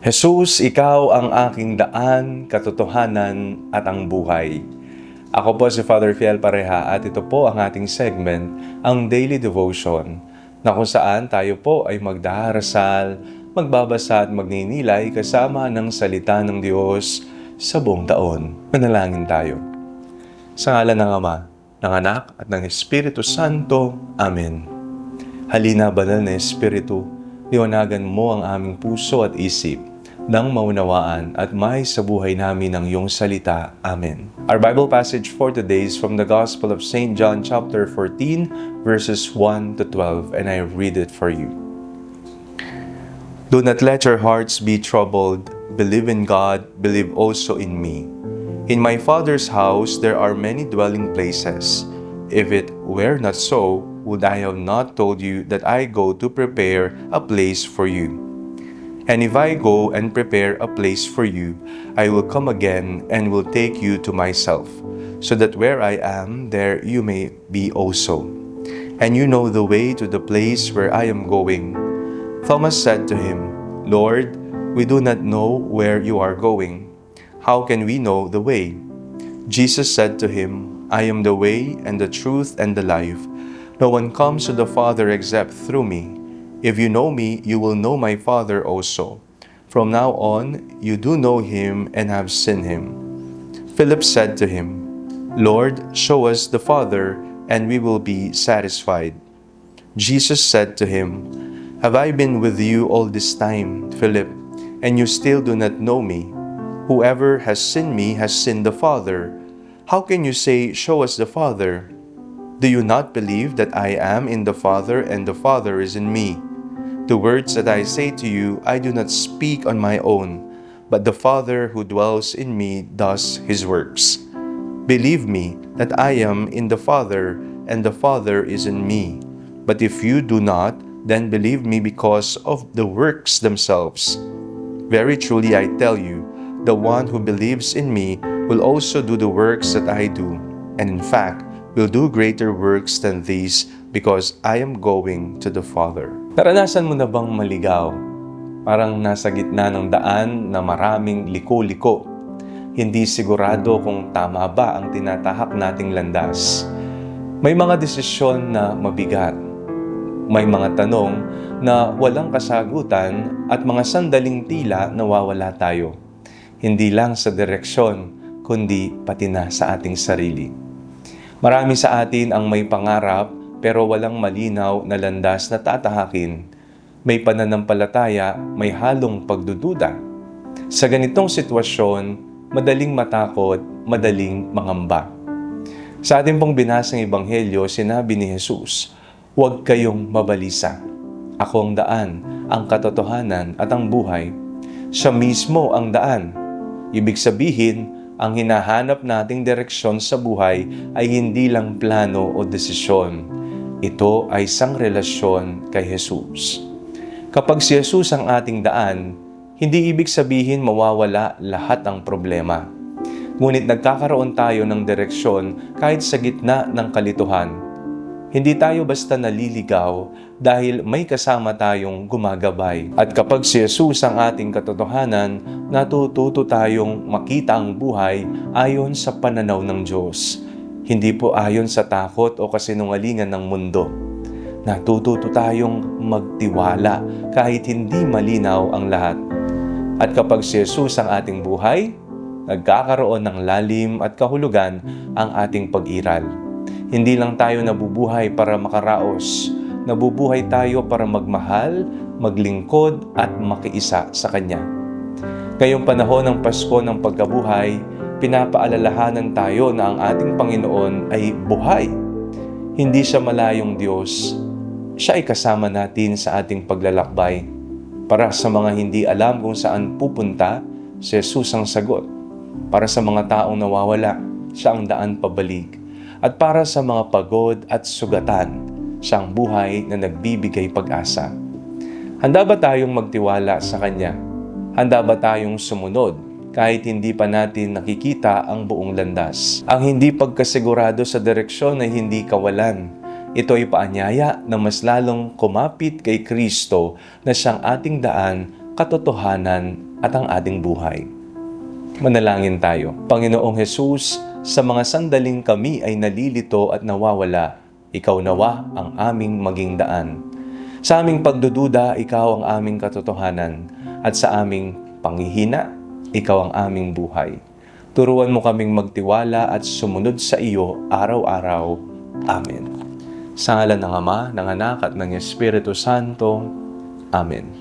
Jesus, ikaw ang aking daan, katotohanan at ang buhay. Ako po si Father Fiel Pareha at ito po ang ating segment, ang Daily Devotion, na kung saan tayo po ay magdarasal, magbabasa at magninilay kasama ng salita ng Diyos sa buong taon. Manalangin tayo. Sa ngalan ng Ama, ng Anak at ng Espiritu Santo. Amen. Halina, banal na Espiritu, liwanagan mo ang aming puso at isip nang maunawaan at may sa buhay namin ang iyong salita. Amen. Our Bible passage for today is from the Gospel of St. John chapter 14, verses 1 to 12, and I read it for you. Do not let your hearts be troubled. Believe in God, believe also in me. In my Father's house there are many dwelling places. If it were not so, would I have not told you that I go to prepare a place for you? And if I go and prepare a place for you, I will come again and will take you to myself, so that where I am, there you may be also. And you know the way to the place where I am going. Thomas said to him, Lord, we do not know where you are going. How can we know the way? Jesus said to him, I am the way and the truth and the life. No one comes to the Father except through me. If you know me, you will know my Father also. From now on, you do know him and have seen him. Philip said to him, Lord, show us the Father, and we will be satisfied. Jesus said to him, Have I been with you all this time, Philip, and you still do not know me? Whoever has seen me has seen the Father. How can you say, Show us the Father? Do you not believe that I am in the Father and the Father is in me? The words that I say to you, I do not speak on my own, but the Father who dwells in me does his works. Believe me that I am in the Father and the Father is in me. But if you do not, then believe me because of the works themselves. Very truly I tell you, the one who believes in me will also do the works that I do, and in fact, will do greater works than these because I am going to the Father. Naranasan mo na bang maligaw? Parang nasa gitna ng daan na maraming liko-liko. Hindi sigurado kung tama ba ang tinatahak nating landas. May mga desisyon na mabigat. May mga tanong na walang kasagutan at mga sandaling tila nawawala tayo. Hindi lang sa direksyon, kundi pati na sa ating sarili. Marami sa atin ang may pangarap pero walang malinaw na landas na tatahakin. May pananampalataya, may halong pagdududa. Sa ganitong sitwasyon, madaling matakot, madaling mangamba. Sa ating pong binasang ebanghelyo, sinabi ni Jesus, Huwag kayong mabalisa. Ako ang daan, ang katotohanan at ang buhay. Siya mismo ang daan. Ibig sabihin, ang hinahanap nating direksyon sa buhay ay hindi lang plano o desisyon. Ito ay isang relasyon kay Jesus. Kapag si Jesus ang ating daan, hindi ibig sabihin mawawala lahat ng problema. Ngunit nagkakaroon tayo ng direksyon kahit sa gitna ng kalituhan. Hindi tayo basta naliligaw dahil may kasama tayong gumagabay. At kapag si Jesus ang ating katotohanan, natututo tayong makita ang buhay ayon sa pananaw ng Diyos. Hindi po ayon sa takot o kasinungalingan ng mundo. Natututo tayong magtiwala kahit hindi malinaw ang lahat. At kapag si Jesus ang ating buhay, nagkakaroon ng lalim at kahulugan ang ating pag-iral. Hindi lang tayo nabubuhay para makaraos. Nabubuhay tayo para magmahal, maglingkod at makiisa sa Kanya. Ngayong panahon ng Pasko ng pagkabuhay, pinapaalalahanan tayo na ang ating Panginoon ay buhay. Hindi siya malayong Diyos. Siya ay kasama natin sa ating paglalakbay. Para sa mga hindi alam kung saan pupunta, si Jesus ang sagot. Para sa mga taong nawawala, siya ang daan pabalik. At para sa mga pagod at sugatan, siya ang buhay na nagbibigay pag-asa. Handa ba tayong magtiwala sa Kanya? Handa ba tayong sumunod kahit hindi pa natin nakikita ang buong landas? Ang hindi pagkasigurado sa direksyon ay hindi kawalan. Ito ay paanyaya na mas lalong kumapit kay Kristo na siyang ating daan, katotohanan at ang ating buhay. Manalangin tayo. Panginoong Hesus, sa mga sandaling kami ay nalilito at nawawala, Ikaw nawa ang aming maging daan. Sa aming pagdududa, Ikaw ang aming katotohanan, at sa aming panghihina, Ikaw ang aming buhay. Turuan mo kaming magtiwala at sumunod sa iyo araw-araw. Amen. Sa ngalan ng Ama, ng Anak at ng Espiritu Santo. Amen.